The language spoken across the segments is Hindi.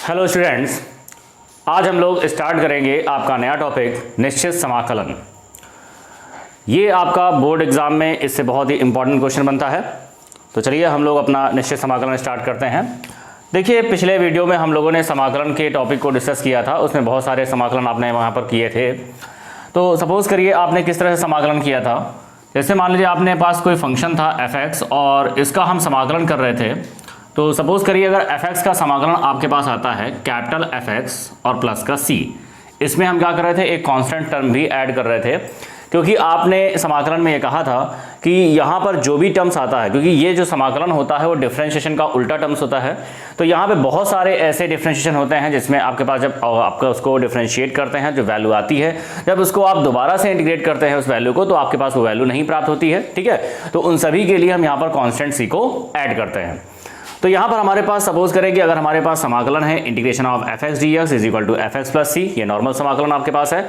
हेलो स्टूडेंट्स, आज हम लोग स्टार्ट करेंगे आपका नया टॉपिक निश्चित समाकलन। ये आपका बोर्ड एग्जाम में इससे बहुत ही इंपॉर्टेंट क्वेश्चन बनता है। तो चलिए हम लोग अपना निश्चित समाकलन स्टार्ट करते हैं। देखिए, पिछले वीडियो में हम लोगों ने समाकलन के टॉपिक को डिस्कस किया था, उसमें बहुत सारे समाकलन आपने वहाँ पर किए थे। तो सपोज़ करिए आपने किस तरह से समाकलन किया था। जैसे मान लीजिए आपने पास कोई फंक्शन था f(x) और इसका हम समाकलन कर रहे थे। तो सपोज़ करिए अगर f(x) का समाकलन आपके पास आता है कैपिटल F(x) और प्लस का c, इसमें हम क्या कर रहे थे, एक कांस्टेंट टर्म भी ऐड कर रहे थे, क्योंकि आपने समाकलन में ये कहा था कि यहाँ पर जो भी टर्म्स आता है, क्योंकि ये जो समाकलन होता है वो डिफरेंशिएशन का उल्टा टर्म्स होता है। तो यहाँ पे बहुत सारे ऐसे डिफरेंशिएशन होते हैं जिसमें आपके पास जब आपका उसको डिफरेंशिएट करते हैं, जो वैल्यू आती है, जब उसको आप दोबारा से इंटीग्रेट करते हैं उस वैल्यू को, तो आपके पास वो वैल्यू नहीं प्राप्त होती है। ठीक है, तो उन सभी के लिए हम यहाँ पर कॉन्स्टेंट सी को ऐड करते हैं। तो यहाँ पर हमारे पास सपोज करें कि अगर हमारे पास समाकलन है integration of f(x) dx is equal to f(x) plus c, ये नॉर्मल समाकलन आपके पास है।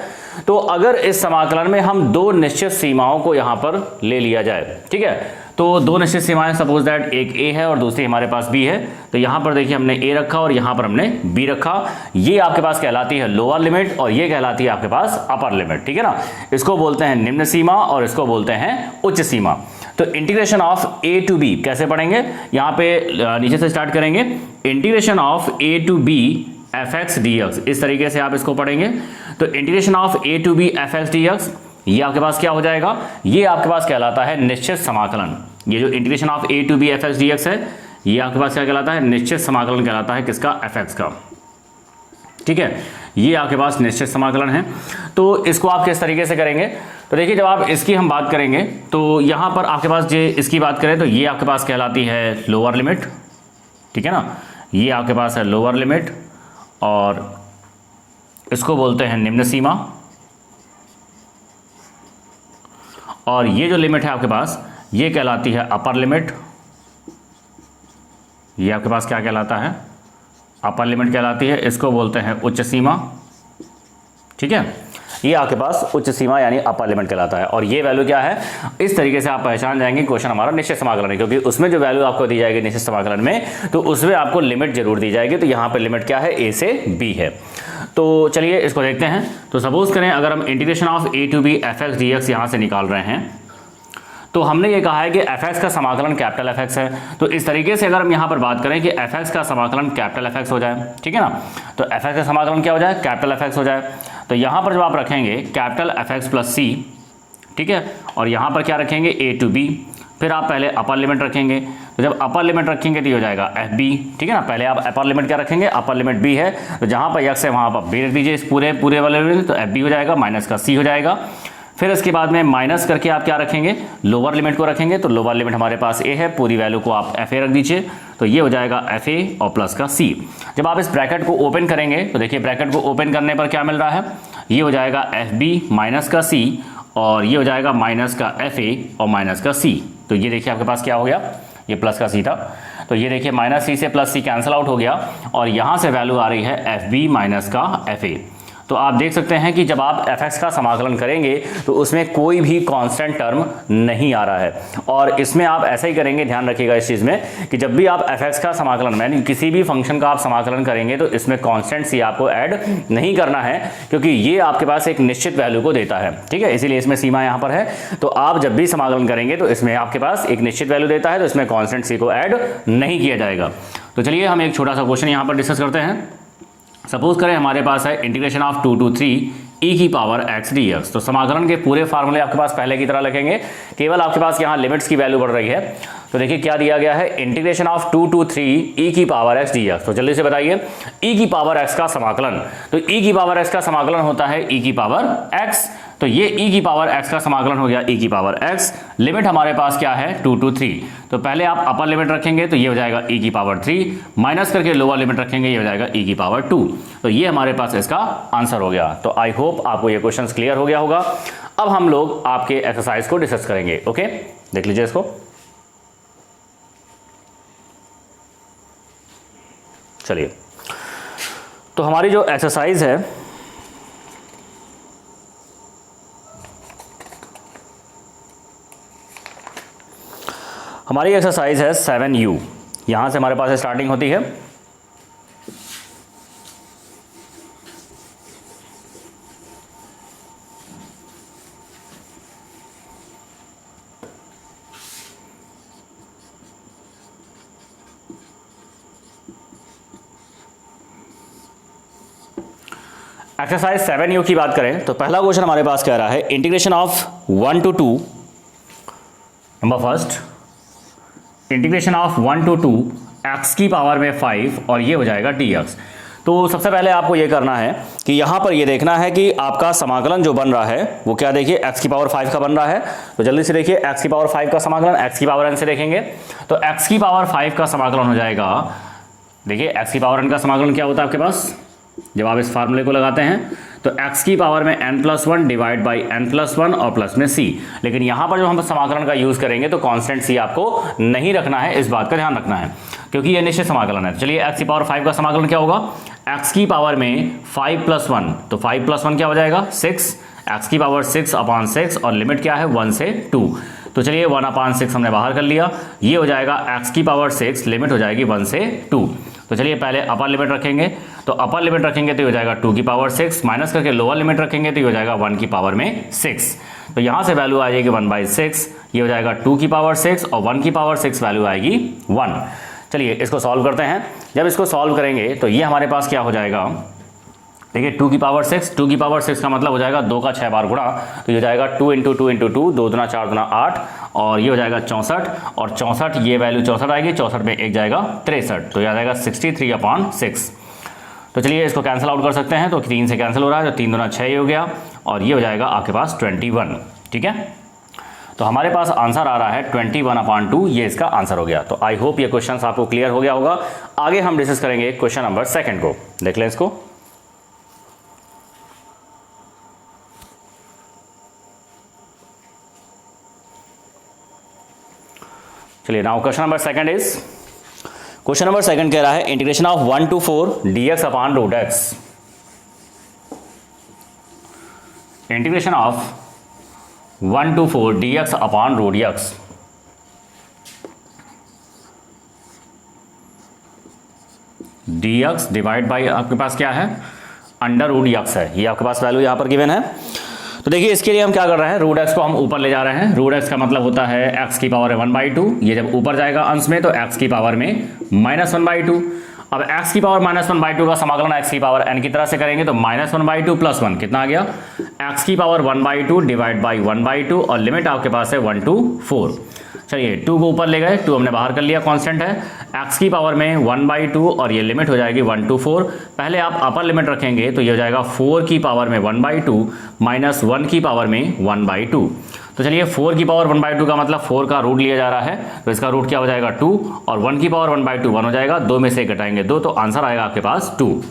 तो अगर इस समाकलन में हम दो निश्चित सीमाओं को यहाँ पर ले लिया जाए, ठीक है, तो दो निश्चित सीमाएं, सपोज दैट एक a है और दूसरी हमारे पास b है। तो यहाँ पर देखिए हमने a रखा और यहाँ पर हमने b रखा। ये आपके पास कहलाती है लोअर लिमिट और ये कहलाती है आपके पास अपर लिमिट। ठीक है ना, इसको बोलते हैं निम्न सीमा और इसको बोलते हैं उच्च सीमा। तो integration of a to b कैसे पढ़ेंगे, यहाँ पे नीचे से स्टार्ट करेंगे। Integration of a to b f(x) dx, इस तरीके से आप इसको पढ़ेंगे। तो integration of a to b f(x) dx, ये आपके पास क्या हो जाएगा, ये आपके पास कहलाता है निश्चित समाकलन। ये जो integration of a to b f(x) dx है, ये आपके पास क्या कहलाता है, निश्चित समाकलन कहलाता है, किसका, f(x) का। ठीक है, ये आपके पास निश्चित समाकलन है। तो इसको आप किस तरीके से करेंगे, तो देखिए जब आप इसकी हम बात करेंगे तो यहाँ पर आपके पास जो इसकी बात करें तो ये आपके पास कहलाती है लोअर लिमिट। ठीक है ना, ये आपके पास है लोअर लिमिट और इसको बोलते हैं निम्न सीमा। और ये जो लिमिट है आपके पास, ये कहलाती है अपर लिमिट। ये आपके पास क्या कहलाता है, अपर लिमिट कहलाती है, इसको बोलते हैं उच्च सीमा। ठीक है, ये आपके पास उच्च सीमा यानी अपर लिमिट कहलाता है। और ये वैल्यू क्या है, इस तरीके से आप पहचान जाएंगे क्वेश्चन हमारा निश्चित समाकलन है, क्योंकि उसमें जो वैल्यू आपको दी जाएगी निश्चित समाकलन में, तो उसमें आपको लिमिट जरूर दी जाएगी। तो यहाँ पर लिमिट क्या है, a से b है। तो चलिए इसको देखते हैं। तो सपोज करें अगर हम integration of a to b f(x) dx यहाँ से निकाल रहे हैं, तो हमने ये कहा है कि f(x) का समाकलन कैपिटल F(x) है। तो इस तरीके से अगर हम यहाँ पर बात करें कि f(x) का समाकलन कैपिटल F(x) हो जाए, ठीक है ना, तो f(x) का समाकलन क्या हो जाए, कैपिटल F(x) हो जाए। तो यहाँ पर जब आप रखेंगे कैपिटल F(x) प्लस c, ठीक है, और यहाँ पर क्या रखेंगे, a टू b, फिर आप पहले अपर लिमिट रखेंगे। तो जब अपर लिमिट रखेंगे तो ये हो जाएगा fb। ठीक है ना, पहले आप अपर लिमिट क्या रखेंगे, अपर लिमिट b है, तो जहाँ पर x है वहाँ पर b रख दीजिए इस पूरे वाले में, तो fb हो जाएगा, माइनस का c हो जाएगा। फिर इसके बाद में माइनस करके आप क्या रखेंगे, लोअर लिमिट को रखेंगे। तो लोअर लिमिट हमारे पास a है, पूरी वैल्यू को आप fa रख दीजिए, तो ये हो जाएगा fa और प्लस का c। जब आप इस ब्रैकेट को ओपन करेंगे तो देखिए ब्रैकेट को ओपन करने पर क्या मिल रहा है, ये हो जाएगा fb माइनस का c और ये हो जाएगा माइनस का fa और माइनस का c। तो ये देखिए आपके पास क्या हो गया, ये प्लस का c था, तो ये देखिए माइनस c से प्लस c कैंसिल आउट हो गया और यहाँ से वैल्यू आ रही है fb माइनस का fa। तो आप देख सकते हैं कि जब आप f(x) का समाकलन करेंगे तो उसमें कोई भी कांस्टेंट टर्म नहीं आ रहा है। और इसमें आप ऐसा ही करेंगे, ध्यान रखिएगा इस चीज़ में कि जब भी आप f(x) का समाकलन यानी किसी भी फंक्शन का आप समाकलन करेंगे तो इसमें कांस्टेंट सी आपको ऐड नहीं करना है, क्योंकि ये आपके पास एक निश्चित वैल्यू को देता है। ठीक है, इसीलिए इसमें सीमा यहाँ पर है। तो आप जब भी समाकलन करेंगे तो इसमें आपके पास एक निश्चित वैल्यू देता है, तो इसमें कॉन्स्टेंट सी को ऐड नहीं किया जाएगा। तो चलिए हम एक छोटा सा क्वेश्चन यहाँ पर डिस्कस करते हैं। सपोज करें हमारे पास है इंटीग्रेशन ऑफ 2 टू 3 e की पावर x dx। तो समाकलन के पूरे फार्मूले आपके पास पहले की तरह लगेंगे, केवल आपके पास यहाँ लिमिट्स की वैल्यू बढ़ रही है। तो देखिए क्या दिया गया है, इंटीग्रेशन ऑफ 2 टू 3 e की पावर x dx। तो जल्दी से बताइए e की पावर x का समाकलन, तो e की पावर x का समाकलन होता है e की पावर x। तो ये e की पावर x का समाकलन हो गया e की पावर x। लिमिट हमारे पास क्या है, 2 टू 3। तो पहले आप अपर लिमिट रखेंगे तो ये हो जाएगा e की पावर 3, माइनस करके लोअर लिमिट रखेंगे, ये हो जाएगा e की पावर 2। तो ये हमारे पास इसका आंसर हो गया। तो आई होप आपको ये क्वेश्चन क्लियर हो गया होगा। अब हम लोग आपके एक्सरसाइज को डिस्कस करेंगे। ओके, देख लीजिए इसको। चलिए, तो हमारी जो एक्सरसाइज है हमारी एक्सरसाइज है 7u। यहाँ से हमारे पास स्टार्टिंग होती है एक्सरसाइज 7U की बात करें तो पहला क्वेश्चन हमारे पास कह रहा है integration of 1 to 2, number first integration of 1 to 2 x की पावर में 5 और ये हो जाएगा dx। तो सबसे पहले आपको ये करना है कि यहाँ पर ये देखना है कि आपका समाकलन जो बन रहा है वो क्या, देखिए x की पावर 5 का बन रहा है। तो जल्दी से देखिए x की पावर 5 का समाकलन x की पावर n से देखेंगे तो x की पावर 5 का समाकलन हो जाएगा, देखिए x की पावर n का समाकलन क्या होता है आपके पास जब आप इस फार्मूले को लगाते हैं तो x की पावर में n+1 डिवाइड बाई n+1 और प्लस में c। लेकिन यहाँ पर जो हम समाकलन का यूज करेंगे तो कांस्टेंट c आपको नहीं रखना है, इस बात का ध्यान रखना है क्योंकि ये निश्चित समाकलन है। चलिए x की पावर 5 का समाकलन क्या होगा, x की पावर में 5+1 तो 5+1 क्या हो जाएगा 6, x की पावर 6/6 और लिमिट क्या है 1 से 2। तो चलिए 1/6 हमने बाहर कर लिया, ये हो जाएगा x की पावर 6, लिमिट हो जाएगी 1 से 2। तो चलिए पहले अपर लिमिट रखेंगे, तो अपर लिमिट रखेंगे तो ये हो जाएगा 2 की पावर 6, माइनस करके लोअर लिमिट रखेंगे तो ये हो जाएगा 1 की पावर में 6। तो यहाँ से वैल्यू आ जाएगी 1/6, ये हो जाएगा 2 की पावर 6 और 1 की पावर 6 वैल्यू आएगी 1। चलिए इसको सॉल्व करते हैं। जब इसको सॉल्व करेंगे तो ये हमारे पास क्या हो जाएगा, देखिए 2 की पावर 6, 2 की पावर 6 का मतलब हो जाएगा 2 का 6 बार गुणा, तो ये हो जाएगा 2 × 2 × 2, 2 दूना 4 दूना 8 और ये हो जाएगा 64 और 64, ये वैल्यू 64 आएगी, 64 में एक जाएगा 63, तो ये आ जाएगा 63/6। तो चलिए इसको कैंसिल आउट कर सकते हैं, तो 3 से कैंसिल हो रहा है तो 3 दूना 6 हो गया और ये हो जाएगा आपके पास 21। ठीक है, तो हमारे पास आंसर आ रहा है 21/2, ये इसका आंसर हो गया। तो आई होप ये क्वेश्चन आपको क्लियर हो गया होगा। आगे हम डिस्कस करेंगे क्वेश्चन नंबर 2 को, देख लें इसको। चलिए now question number 2 is, question number 2 कह रहा है integration of 1 to 4 dx/√x, integration of 1 to 4 dx/√x। dx divide by आपके पास क्या है √x है, ये आपके पास वैल्यू यहाँ पर गिवन है। तो देखिए इसके लिए हम क्या कर रहे हैं, √x को हम ऊपर ले जा रहे हैं। √x का मतलब होता है x की पावर 1/2, ये जब ऊपर जाएगा अंश में तो x की पावर में -1/2। अब x की पावर -1/2 का समाकलन x की पावर n की तरह से करेंगे तो -1/2 + 1 कितना आ गया, x की पावर 1/2 डिवाइड बाई 1/2 और लिमिट आपके पास है 1 to 4। चलिए 2 को ऊपर ले गए, 2 हमने बाहर कर लिया, कांस्टेंट है, x की पावर में 1/2 और ये लिमिट हो जाएगी 1 to 4। पहले आप अपर लिमिट रखेंगे तो ये हो जाएगा 4 की पावर में 1/2 माइनस 1 की पावर में 1/2। तो चलिए 4 की पावर 1/2 का मतलब 4 का रूट लिया जा रहा है, तो इसका रूट क्या हो जाएगा 2 और 1 की पावर 1/2 1 हो जाएगा, 2 में से घटाएंगे 2 तो आंसर आएगा आपके पास 2।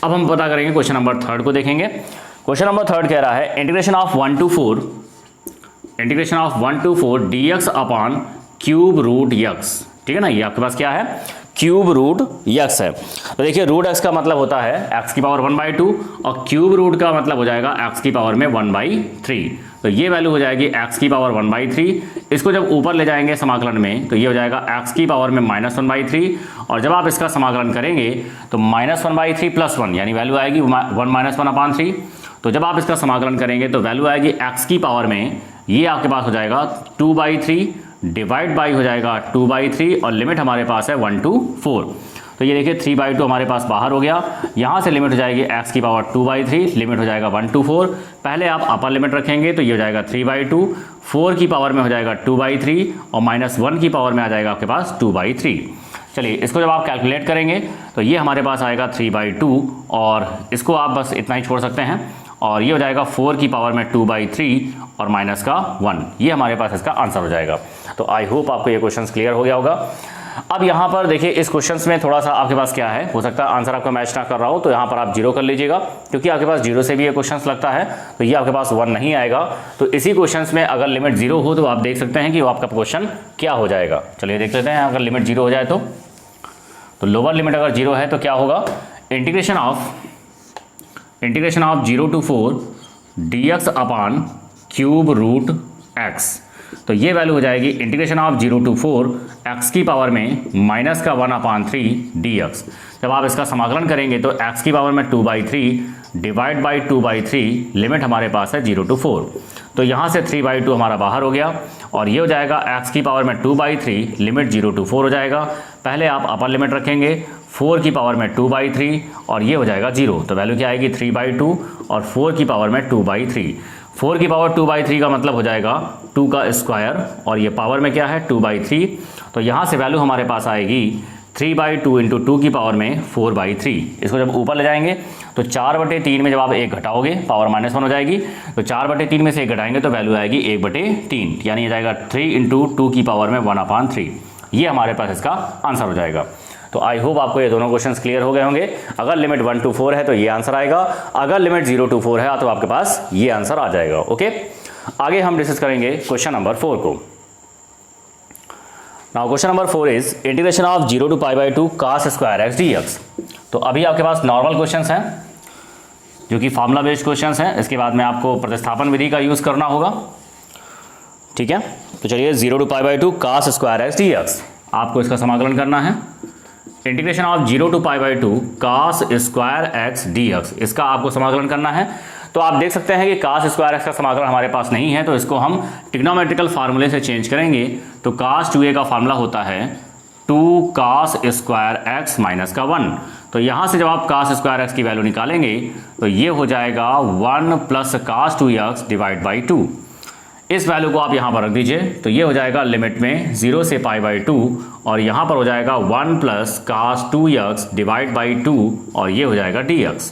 अब हम पता करेंगे क्वेश्चन नंबर 3 को देखेंगे। क्वेश्चन नंबर 3 कह रहा है इंटीग्रेशन ऑफ 1 to 4 dx/√x, ठीक है ना, ये आपके पास क्या है √x है। तो देखिए √x का मतलब होता है x की पावर 1/2 और क्यूब रूट का मतलब हो जाएगा x की पावर में 1/3, तो ये वैल्यू हो जाएगी x की पावर 1/3। इसको जब ऊपर ले जाएंगे समाकलन में तो ये हो जाएगा x की पावर में -1/3 और जब आप इसका समाकलन करेंगे तो -1/3 + 1 यानी वैल्यू आएगी 1 - 1/3। तो जब आप इसका समाकलन करेंगे तो वैल्यू आएगी x की पावर में, ये आपके पास हो जाएगा 2/3 डिवाइड बाई हो जाएगा 2/3 और लिमिट हमारे पास है 1 to 4। तो ये देखिए 3/2 हमारे पास बाहर हो गया, यहाँ से लिमिट हो जाएगी x की पावर 2/3, लिमिट हो जाएगा 1 to 4। पहले आप अपर लिमिट रखेंगे तो ये हो जाएगा 3/2, 4 की पावर में हो जाएगा 2/3 और -1 की पावर में आ जाएगा आपके पास 2/3। चलिए इसको जब आप कैलकुलेट करेंगे तो ये हमारे पास आएगा 3/2 और इसको आप बस इतना ही छोड़ सकते हैं और ये हो जाएगा 4 की पावर में 2/3 और माइनस का 1, ये हमारे पास इसका आंसर हो जाएगा। तो आई होप आपको ये क्वेश्चन क्लियर हो गया होगा। अब यहाँ पर देखिए इस क्वेश्चन में थोड़ा सा आपके पास क्या है, हो सकता है आंसर आपका मैच ना कर रहा हो तो यहाँ पर आप 0 कर लीजिएगा, क्योंकि आपके पास 0 से भी ये क्वेश्चन लगता है तो ये आपके पास 1 नहीं आएगा। तो इसी क्वेश्चन में अगर लिमिट 0 हो तो आप देख सकते हैं कि वो आपका क्वेश्चन क्या हो जाएगा। चलिए देख लेते हैं, अगर लिमिट 0 हो जाए तो लोअर लिमिट अगर 0 है तो क्या होगा, इंटीग्रेशन ऑफ 0 to 4 dx/√x, तो ये वैल्यू हो जाएगी इंटीग्रेशन ऑफ 0 to 4 x की पावर में -1/3 dx। जब आप इसका समाकलन करेंगे तो x की पावर में 2/3 डिवाइड बाई 2/3, लिमिट हमारे पास है 0 to 4। तो यहाँ से 3/2 हमारा बाहर हो गया और ये हो जाएगा x की पावर में 2/3, लिमिट 0 to 4 हो जाएगा। पहले आप अपर लिमिट रखेंगे, 4 की पावर में 2/3 और ये हो जाएगा 0। तो वैल्यू क्या आएगी 3/2 और 4 की पावर में 2/3। 4 की पावर 2/3 का मतलब हो जाएगा 2 का स्क्वायर और ये पावर में क्या है 2/3। तो यहाँ से वैल्यू हमारे पास आएगी 3/2 इंटू 2 की पावर में 4/3। इसको जब ऊपर ले जाएंगे तो 4/3 में जब आप 1 घटाओगे पावर -1 हो जाएगी। तो 4/3 में से 1 घटाएंगे तो वैल्यू आएगी 1/3, यानी ये जाएगा 3 इंटू 2 की पावर में 1/3। ये हमारे पास इसका आंसर हो जाएगा। तो आई होप आपको ये दोनों क्वेश्चंस क्लियर हो गए होंगे। अगर लिमिट 1 to 4 है तो ये आंसर आएगा, अगर लिमिट 0 to 4 है तो आपके पास ये आंसर आ जाएगा। ओके, आगे हम डिस्कस करेंगे क्वेश्चन नंबर 4 को। Now question number 4 is integration of 0 to π/2 cos square x dx। तो अभी आपके पास नॉर्मल क्वेश्चंस हैं जो कि फार्मूला बेस्ड क्वेश्चंस हैं। इसके बाद में आपको प्रतिस्थापन विधि का यूज करना होगा, ठीक है। तो चलिए 0 to π/2 cos square x dx आपको इसका समाकलन करना है। Integration of 0 to π/2 cos square x dx, इसका आपको समाकलन करना है। तो आप देख सकते हैं कि cos स्क्वायर एक्स का समाकलन हमारे पास नहीं है, तो इसको हम ट्रिग्नोमेट्रिकल फार्मूले से चेंज करेंगे। तो cos 2a का फार्मूला होता है 2 cos स्क्वायर एक्स माइनस का 1। तो यहाँ से जब आप cos स्क्वायर एक्स की वैल्यू निकालेंगे तो ये हो जाएगा 1 plus cos 2x divide by 2। इस वैल्यू को आप यहाँ पर रख दीजिए, तो ये हो जाएगा लिमिट में 0 से π/2 और यहाँ पर हो जाएगा 1 plus cos 2x divide by 2 और ये हो जाएगा dx।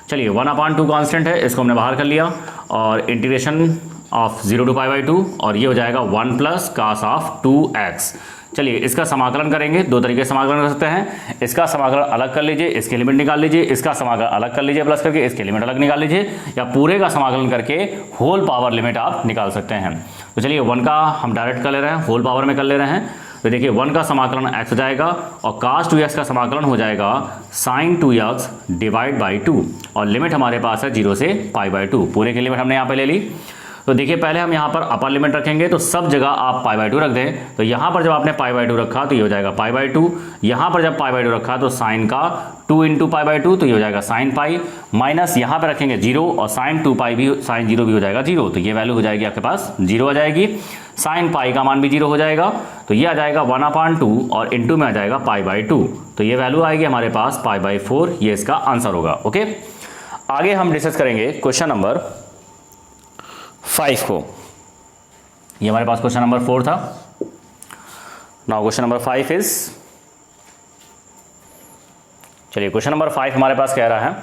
चलिए 1/2 कांस्टेंट है, इसको हमने बाहर कर लिया और इंटीग्रेशन ऑफ 0 to π/2 और ये हो जाएगा 1 प्लस cos ऑफ 2x। चलिए इसका समाकलन करेंगे। दो तरीके से समाकलन कर सकते हैं। इसका समाकलन अलग कर लीजिए, इसकी लिमिट निकाल लीजिए, इसका समाकलन अलग कर लीजिए प्लस करके, इसकी लिमिट अलग निकाल लीजिए, या पूरे का समाकलन करके होल पावर लिमिट आप निकाल सकते हैं। तो चलिए 1 का हम डायरेक्ट कर ले रहे हैं, होल पावर में कर ले रहे हैं। तो देखिए 1 का समाकलन x हो जाएगा और cos 2x का समाकलन हो जाएगा sin 2x डिवाइड बाई 2 और लिमिट हमारे पास है 0 से π/2। पूरे की लिमिट हमने यहाँ पे ले ली। तो देखिए पहले हम यहाँ पर अपर लिमिट रखेंगे, तो सब जगह आप π/2 रख दें। तो यहाँ पर जब आपने π/2 रखा तो ये हो जाएगा π/2, यहाँ पर जब π/2 रखा तो साइन का 2 इंटू π/2 तो ये हो जाएगा sin पाई, माइनस यहाँ पर रखेंगे 0 और sin 2π भी, sin 0 भी हो जाएगा 0। तो ये वैल्यू हो जाएगी आपके पास 0 आ जाएगी। sin पाई का मान भी 0 हो जाएगा, तो ये आ जाएगा 1/2 और इंटू में आ जाएगा π/2। तो ये वैल्यू आएगी हमारे पास π/4, ये इसका आंसर होगा। ओके, आगे हम डिस्कस करेंगे क्वेश्चन नंबर 5 को। ये हमारे पास क्वेश्चन नंबर 4 था। नाउ क्वेश्चन नंबर 5 इज, चलिए क्वेश्चन नंबर 5 हमारे पास कह रहा है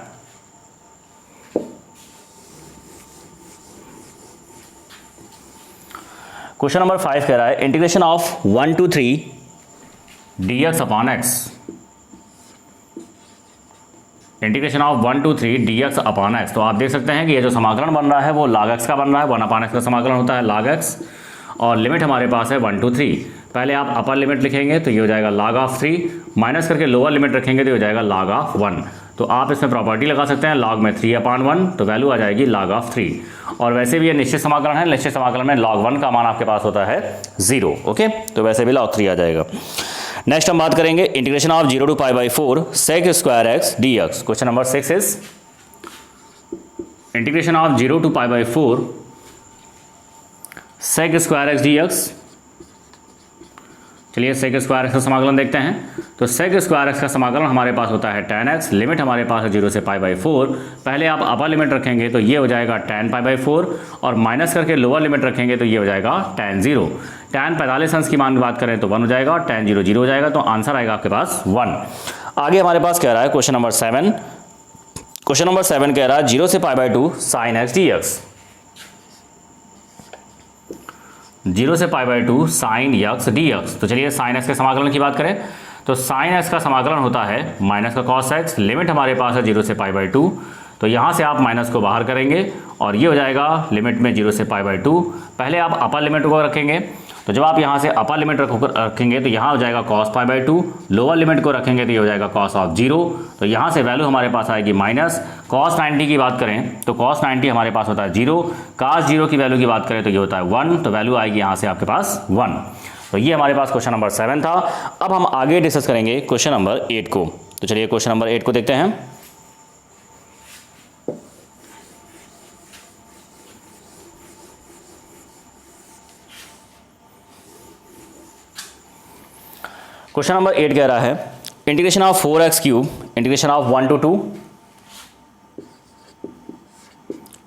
क्वेश्चन नंबर 5 कह रहा है integration of 1 to 3 dx upon x। Integration of 1 to 3 dx upon x। तो आप देख सकते हैं कि ये जो समाकलन बन रहा है वो log x का बन रहा है। 1/x का समाकलन होता है log x और लिमिट हमारे पास है 1 to 3। पहले आप अपर लिमिट लिखेंगे तो ये हो जाएगा log ऑफ 3, माइनस करके लोअर लिमिट रखेंगे तो ये हो जाएगा log ऑफ 1। तो आप इसमें प्रॉपर्टी लगा सकते हैं, log में 3/1 तो वैल्यू आ जाएगी log ऑफ 3। और वैसे भी ये निश्चित समाकलन है, निश्चित समाकलन में log 1 का मान आपके पास होता है 0। ओके, तो वैसे भी log 3 आ जाएगा। नेक्स्ट हम बात करेंगे integration of 0 to π/4 sec square x dx। Question number 6 is integration of 0 to π/4 sec square x dx। चलिए sec स्क्वायर एक्स का समाकलन देखते हैं। तो sec स्क्वायर एक्स का समाकलन हमारे पास होता है tan x, लिमिट हमारे पास है 0 से π/4। पहले आप अपर लिमिट रखेंगे तो ये हो जाएगा tan π/4 और माइनस करके लोअर लिमिट रखेंगे तो ये हो जाएगा tan 0। tan 45 अंश की मान की बात करें तो 1 हो जाएगा और tan 0 0 हो जाएगा, तो आंसर आएगा आपके पास 1। आगे हमारे पास कह रहा है क्वेश्चन नंबर 7। क्वेश्चन नंबर 7 कह रहा है 0 से π/2 sin x dx। 0 से π/2 sin x dx। तो चलिए sin x के समाकलन की बात करें तो sin x का समाकलन होता है माइनस का cos x, लिमिट हमारे पास है 0 से π/2। तो यहाँ से आप माइनस को बाहर करेंगे और ये हो जाएगा लिमिट में 0 से π/2। पहले आप अपर लिमिट को रखेंगे, तो जब आप यहाँ से अपर लिमिट रखेंगे तो यहाँ हो जाएगा cos π/2, लोअर लिमिट को रखेंगे तो ये हो जाएगा cos ऑफ 0। तो यहाँ से वैल्यू हमारे पास आएगी माइनस। cos 90 की बात करें तो cos 90 हमारे पास होता है 0, cos 0 की वैल्यू की बात करें तो ये होता है 1, तो वैल्यू आएगी यहाँ से आपके पास 1। तो ये हमारे पास क्वेश्चन नंबर 7 था। अब हम आगे डिस्कस करेंगे क्वेश्चन नंबर 8 को। तो चलिए क्वेश्चन नंबर 8 को देखते हैं। क्वेश्चन नंबर 8 कह रहा है integration of 4x cube, integration of 1 to 2,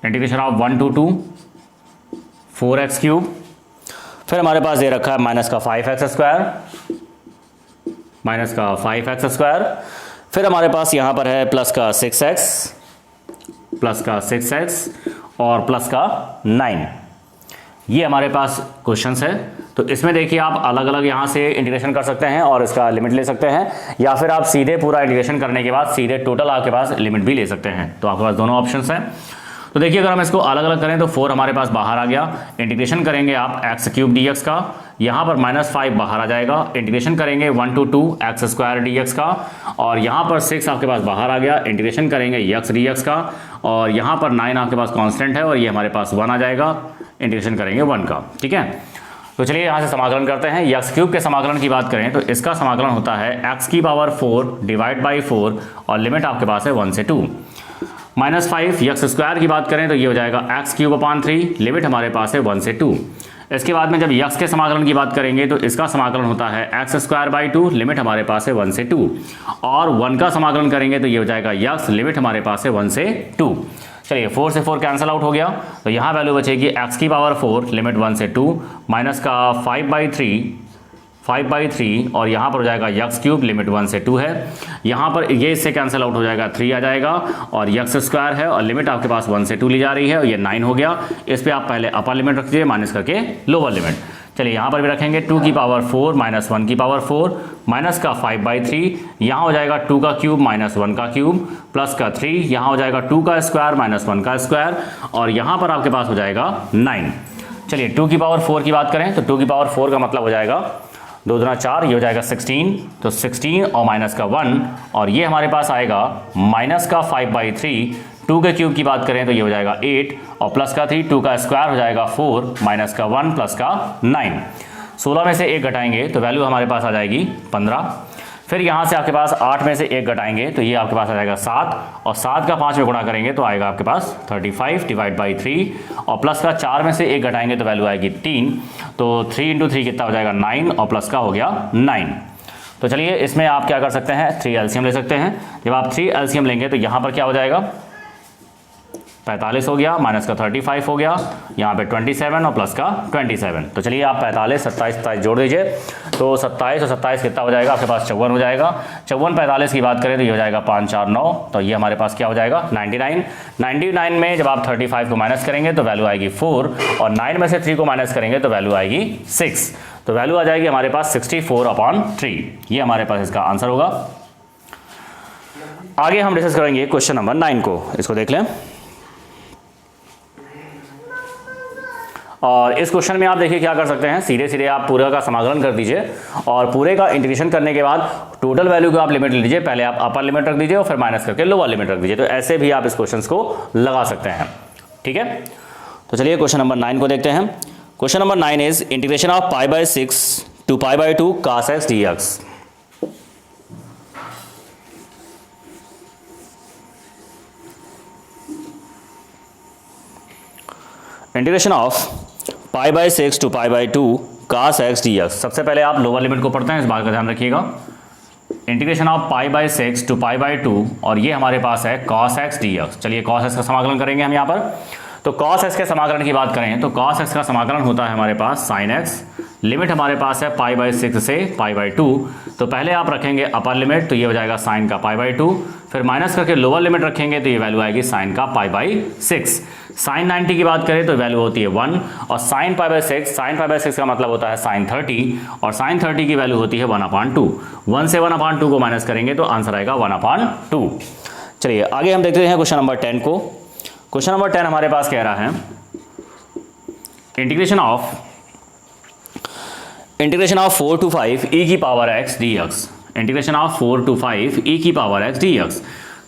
integration of 1 to 2 4x cube, फिर हमारे पास दे रखा है माइनस का 5x स्क्वायर, माइनस का 5x स्क्वायर, फिर हमारे पास यहाँ पर है प्लस का 6x, प्लस का 6x और प्लस का 9। ये हमारे पास क्वेश्चंस है। तो इसमें देखिए आप अलग अलग यहाँ से इंटीग्रेशन कर सकते हैं और इसका लिमिट ले सकते हैं, या फिर आप सीधे पूरा इंटीग्रेशन करने के बाद सीधे टोटल आपके पास लिमिट भी ले सकते हैं। तो आपके पास दोनों ऑप्शंस हैं। तो देखिए अगर हम इसको अलग अलग करें तो 4 हमारे पास बाहर आ गया, इंटीग्रेशन करेंगे आप x क्यूब dx का, यहाँ पर -5 बाहर आ जाएगा, इंटीग्रेशन करेंगे 1 to 2 x स्क्वायर dx का, और यहाँ पर 6 आपके पास बाहर आ गया, इंटीग्रेशन करेंगे x dx का, और यहाँ पर 9 आपके पास कांस्टेंट है और ये हमारे पास 1 आ जाएगा, इंटीग्रेशन करेंगे 1 का। ठीक है, तो चलिए यहाँ से समाकलन करते हैं। x क्यूब के समाकलन की बात करें तो इसका समाकलन होता है x की पावर 4 डिवाइड बाई 4 और लिमिट आपके पास है 1 से 2। -5 x स्क्वायर की बात करें तो ये हो जाएगा x क्यूब अपॉन 3, लिमिट हमारे पास है 1 से 2। इसके बाद में जब x के समाकलन की बात करेंगे तो इसका समाकलन होता है x स्क्वायर बाई 2, लिमिट हमारे पास है 1 से 2, और 1 का समाकलन करेंगे तो ये हो जाएगा x, लिमिट हमारे पास है 1 से 2। चलिए 4 से 4 कैंसिल आउट हो गया, तो यहाँ वैल्यू बचेगी x की पावर 4 लिमिट 1 से 2 माइनस का 5/3 और यहाँ पर हो जाएगा x क्यूब लिमिट 1 से 2 है, यहाँ पर ये इससे कैंसिल आउट हो जाएगा, 3 आ जाएगा, और x स्क्वायर है और लिमिट आपके पास 1 से 2 ली जा रही है और ये 9 हो गया। इस पर आप पहले अपर लिमिट रख दीजिए माइनस करके लोअर लिमिट। चलिए यहाँ पर भी रखेंगे 2 की पावर 4 माइनस 1 की पावर 4 माइनस का 5/3, यहाँ हो जाएगा 2 का क्यूब माइनस 1 का क्यूब प्लस का 3, यहाँ हो जाएगा 2 का स्क्वायर माइनस 1 का स्क्वायर, और यहाँ पर आपके पास हो जाएगा 9। चलिए 2 की पावर 4 की बात करें तो 2 की पावर 4 का मतलब हो जाएगा 2 दूना 4, ये हो जाएगा 16, तो 16 और माइनस का 1, और ये हमारे पास आएगा माइनस का 5/3। 2 के क्यूब की बात करें तो ये हो जाएगा 8 और प्लस का 3, 2 का स्क्वायर हो जाएगा 4 माइनस का 1 प्लस का 9। 16 में से 1 घटाएंगे तो वैल्यू हमारे पास आ जाएगी 15। फिर यहाँ से आपके पास 8 में से 1 घटाएंगे तो ये आपके पास आ जाएगा 7, और 7 का 5 में गुणा करेंगे तो आएगा आपके पास 35 डिवाइड बाई 3, और प्लस का 4 में से 1 घटाएंगे तो वैल्यू आएगी 3, तो 3 × 3 कितना हो जाएगा 9, और प्लस का हो गया 9। तो चलिए इसमें आप क्या कर सकते हैं, 3 एलसीएम ले सकते हैं। जब आप 3 एलसीएम लेंगे तो यहाँ पर क्या हो जाएगा 45 हो गया, माइनस का 35 हो गया, यहाँ पे 27 और प्लस का 27। तो चलिए आप 45, 27, 27 जोड़ दीजिए, तो 27 और 27 कितना हो जाएगा आपके पास 54 हो जाएगा। 54 45 की बात करें तो ये हो जाएगा 5 4 9, तो ये हमारे पास क्या हो जाएगा 99। 99 में जब आप 35 को माइनस करेंगे तो वैल्यू आएगी 4, और 9 में से 3 को माइनस करेंगे तो वैल्यू आएगी 6, तो वैल्यू आ जाएगी हमारे पास 64/3। ये हमारे पास इसका आंसर होगा। आगे हम डिस्कस करेंगे क्वेश्चन नंबर 9 को, इसको देख लें। और इस क्वेश्चन में आप देखिए क्या कर सकते हैं, सीधे सीधे आप पूरे का समाकलन कर दीजिए और पूरे का इंटीग्रेशन करने के बाद टोटल वैल्यू को आप लिमिट ले लीजिए। पहले आप अपर लिमिट रख दीजिए और फिर माइनस करके लोअर लिमिट रख दीजिए। तो ऐसे भी आप इस क्वेश्चन को लगा सकते हैं, ठीक है। तो चलिए क्वेश्चन नंबर 9 को देखते हैं। Question number 9 is integration of π/6 to π/2 cos x dx। Integration of π/6 to π/2 cos x dx। सबसे पहले आप लोअर लिमिट को पढ़ते हैं, इस बात का ध्यान रखिएगा। इंटीग्रेशन ऑफ π/6 to π/2 और ये हमारे पास है cos x dx। चलिए cos x का समाकलन करेंगे हम यहाँ पर। तो cos x के समाकलन की बात करें तो cos x का समाकलन होता है हमारे पास sin x, लिमिट हमारे पास है π/6 से π/2। तो पहले आप रखेंगे अपर लिमिट, तो ये हो जाएगा sin का π/2, फिर माइनस करके लोअर लिमिट रखेंगे तो ये वैल्यू आएगी sin का π/6। sin 90 की बात करें तो वैल्यू होती है 1, और sin π/6 का मतलब होता है sin 30, और sin 30 की वैल्यू होती है 1/2। 1 से 1/2 को माइनस करेंगे तो आंसर आएगा 1/2। चलिए आगे हम देखते हैं क्वेश्चन नंबर 10 को। क्वेश्चन नंबर 10 हमारे पास कह रहा है इंटीग्रेशन ऑफ 4 to 5 e की power x dx। Integration of 4 to 5 e की पावर x dx।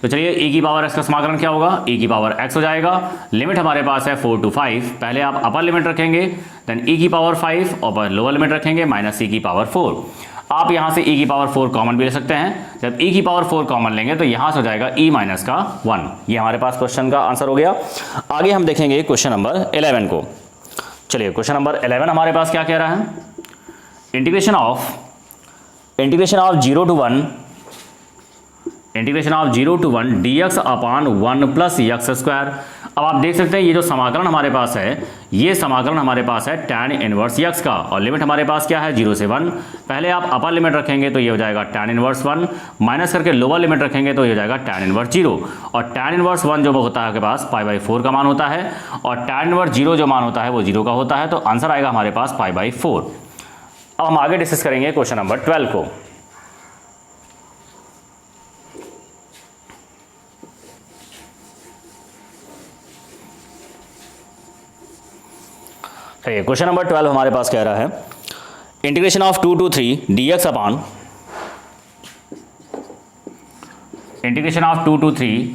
तो चलिए e की पावर x का समाकलन क्या होगा, e की पावर x हो जाएगा। लिमिट हमारे पास है 4 to 5, पहले आप अपर लिमिट रखेंगे, देन e की पावर 5 और लोअर लिमिट रखेंगे माइनस e की पावर 4। आप यहाँ से e की पावर 4 कॉमन भी ले सकते हैं। जब e की पावर 4 कॉमन लेंगे तो यहाँ से हो जाएगा e माइनस का 1। ये हमारे पास क्वेश्चन का आंसर हो गया। आगे हम देखेंगे क्वेश्चन नंबर 11 को। चलिए क्वेश्चन नंबर 11 हमारे पास क्या कह रहा है, integration of 0 to 1 integration of 0 to 1 dx upon 1 plus x square. अब आप देख सकते हैं ये जो समाकलन हमारे पास है, ये समाकलन हमारे पास है tan इनवर्स एक्स का, और लिमिट हमारे पास क्या है 0 से 1। पहले आप अपर लिमिट रखेंगे तो ये हो जाएगा tan इनवर्स 1, माइनस करके लोअर लिमिट रखेंगे तो ये हो जाएगा tan इनवर्स 0, और tan इनवर्स 1 जो होता है आपके पास π/4 का मान होता है, और tan इनवर्स 0 जो मान होता है वो 0 का होता है, तो आंसर आएगा हमारे पास π/4। अब हम आगे डिस्कस करेंगे क्वेश्चन नंबर 12 को। क्वेश्चन नंबर 12 हमारे पास कह रहा है integration of 2 to 3 dx upon integration of 2 to 3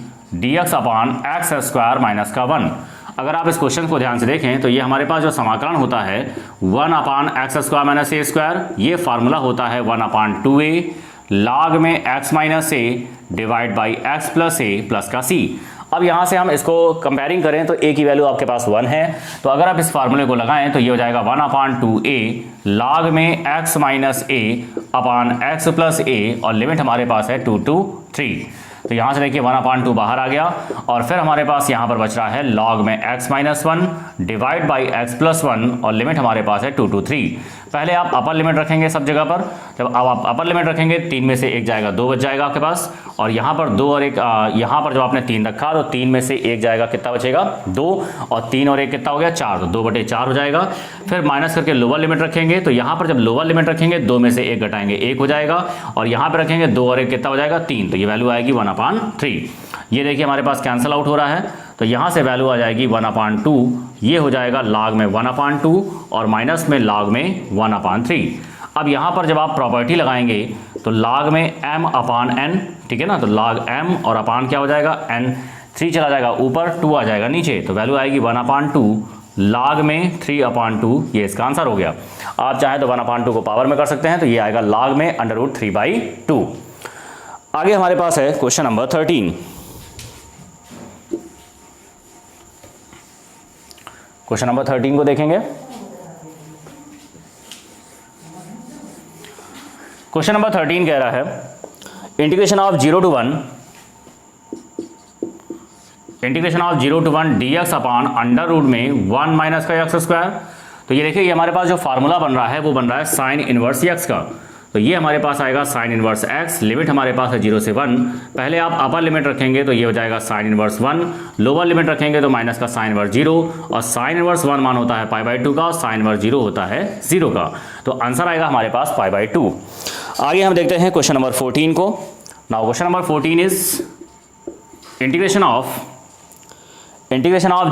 dx upon x square minus का 1। अगर आप इस क्वेश्चन को ध्यान से देखें तो ये हमारे पास जो समाकलन होता है 1 अपॉन एक्स स्क्वायर माइनस ए स्क्वायर, ये फार्मूला होता है 1 अपॉन 2a log में x minus A divide by x plus A plus का c। अब यहाँ से हम इसको कंपेयरिंग करें तो a की वैल्यू आपके पास 1 है, तो अगर आप इस फार्मूले को लगाएं तो ये हो जाएगा 1 अपॉन 2a log में x माइनस ए अपॉन एक्स प्लस ए, और लिमिट हमारे पास है 2 to 3। तो यहाँ से देखिए 1 अपॉन 2 बाहर आ गया, और फिर हमारे पास यहाँ पर बच रहा है log में x minus 1 divide by x plus 1, और लिमिट हमारे पास है 2 to 3। पहले आप अपर लिमिट रखेंगे सब जगह पर, जब आप अपर लिमिट रखेंगे 3 में से 1 जाएगा, 2 बच जाएगा आपके पास, और यहाँ पर 2 और 1 यहाँ पर जो आपने 3 रखा तो 3 में से 1 जाएगा, कितना बचेगा 2, और 3 और 1 कितना हो गया 4, तो 2/4 हो जाएगा। फिर माइनस करके लोअर लिमिट रखेंगे, तो यहाँ पर जब लोअर लिमिट रखेंगे 2 में से 1 घटाएंगे 1 हो जाएगा, और यहाँ पर रखेंगे 2 और 1 कितना हो जाएगा 3, तो ये वैल्यू आएगी 1 अपॉन 3। ये देखिए हमारे पास कैंसिल आउट हो रहा है, तो यहाँ से वैल्यू आ जाएगी 1 अपॉन 2, ये हो जाएगा log में 1 अपॉन 2 और माइनस में log में 1 अपॉन 3। अब यहाँ पर जब आप प्रॉपर्टी लगाएंगे तो log में m अपॉन n, ठीक है ना, तो log m और अपॉन क्या हो जाएगा n, 3 चला जाएगा ऊपर, 2 आ जाएगा नीचे, तो वैल्यू आएगी 1 अपॉन 2 log में 3 अपॉन 2, ये इसका आंसर हो गया। आप चाहें तो 1 अपॉन 2 को पावर में कर सकते हैं, तो ये आएगा log में √3/2। आगे हमारे पास है क्वेश्चन नंबर 13। क्वेश्चन नंबर 13 को देखेंगे। क्वेश्चन नंबर 13 कह रहा है integration of 0 to 1 dx upon under root में 1 माइनस का एक्स स्क्वायर। तो ये देखिए ये हमारे पास जो फार्मूला बन रहा है वो बन रहा है साइन इनवर्स एक्स का, तो ये हमारे पास आएगा साइन इनवर्स x, लिमिट हमारे पास है 0 से 1। पहले आप अपर लिमिट रखेंगे तो ये हो जाएगा साइन इनवर्स 1, लोअर लिमिट रखेंगे तो माइनस का साइन इनवर्स 0, और साइन इनवर्स 1 मान होता है π/2 का, और साइन इनवर्स 0 होता है 0 का, तो आंसर आएगा हमारे पास π/2। आगे हम देखते हैं क्वेश्चन नंबर 14 को। Now question number 14 is integration of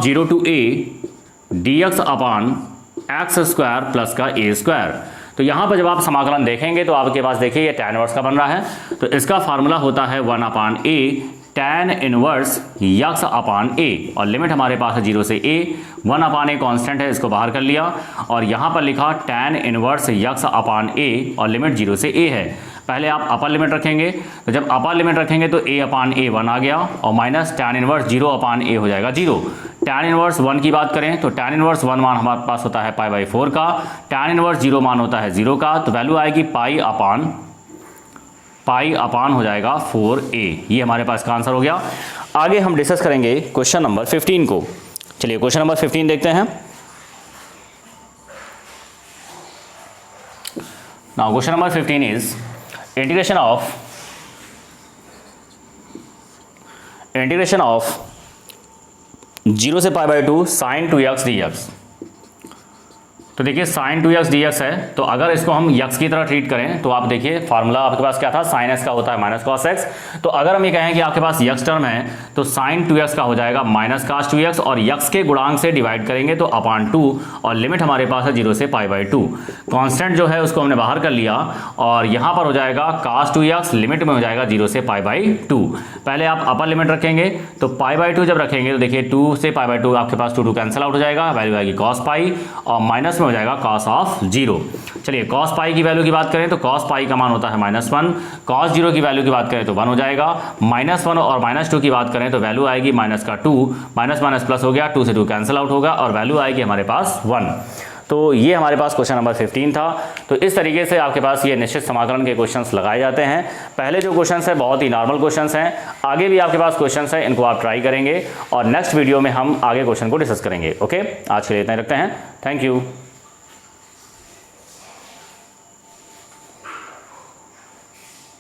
0 to a dx upon x square plus का a स्क्वायर। तो यहाँ पर जब आप समाकलन देखेंगे तो आपके पास देखिए ये tan इनवर्स का बन रहा है, तो इसका फार्मूला होता है 1 upon a tan inverse x upon a, और लिमिट हमारे पास है 0 से a। 1 अपॉन a कांस्टेंट है, इसको बाहर कर लिया, और यहाँ पर लिखा tan inverse x upon a, और लिमिट 0 से a है। पहले आप अपर लिमिट रखेंगे, तो जब अपर लिमिट रखेंगे तो a अपॉन a 1 आ गया, और minus tan inverse 0 upon a हो जाएगा 0। tan इनवर्स 1 की बात करें तो tan इनवर्स 1 मान हमारे पास होता है π/4 का, tan इनवर्स 0 मान होता है 0 का, तो वैल्यू आएगी पाई अपॉन हो जाएगा 4a। ये हमारे पास का आंसर हो गया। आगे हम डिस्कस करेंगे क्वेश्चन नंबर 15 को। चलिए क्वेश्चन नंबर 15 देखते हैं। Now question number 15 is integration of 0 से π/2 sin 2x dx। तो देखिए sin 2x dx है, तो अगर इसको हम x की तरह ट्रीट करें तो आप देखिए फार्मूला आपके पास क्या था, sin x का होता है माइनस cos x। तो अगर हम ये कहें कि आपके पास x टर्म है तो sin 2x का हो जाएगा माइनस cos 2x, और x के गुणांक से डिवाइड करेंगे तो अपॉन 2, और लिमिट हमारे पास है 0 से π/2। कांस्टेंट जो है उसको हमने बाहर कर लिया, और यहाँ पर हो जाएगा cos 2x, लिमिट में हो जाएगा 0 से π/2। पहले आप अपर लिमिट रखेंगे, तो π/2 जब रखेंगे तो देखिए 2 से π/2 आपके पास 2 कैंसिल आउट हो जाएगा, वैल्यू आएगी cos π, और माइनस में हो जाएगा cos ऑफ 0। चलिए cos π की वैल्यू की बात करें तो cos π का मान होता है -1, cos 0 की वैल्यू की बात करें तो 1 हो जाएगा, -1 और -2 की बात करें तो वैल्यू आएगी माइनस का 2, माइनस माइनस प्लस हो गया, 2 से 2 कैंसिल आउट होगा, और वैल्यू आएगी हमारे पास 1। तो ये हमारे पास क्वेश्चन नंबर 15 था। तो इस तरीके से आपके पास ये निश्चित समाकलन के क्वेश्चंस लगाए जाते हैं। पहले जो क्वेश्चंस है बहुत ही नॉर्मल क्वेश्चंस हैं, आगे भी आपके पास क्वेश्चंस हैं, इनको आप ट्राई करेंगे और नेक्स्ट वीडियो में हम आगे क्वेश्चन को डिस्कस करेंगे। ओके, आज के लिए इतना ही रखते हैं। Thank you.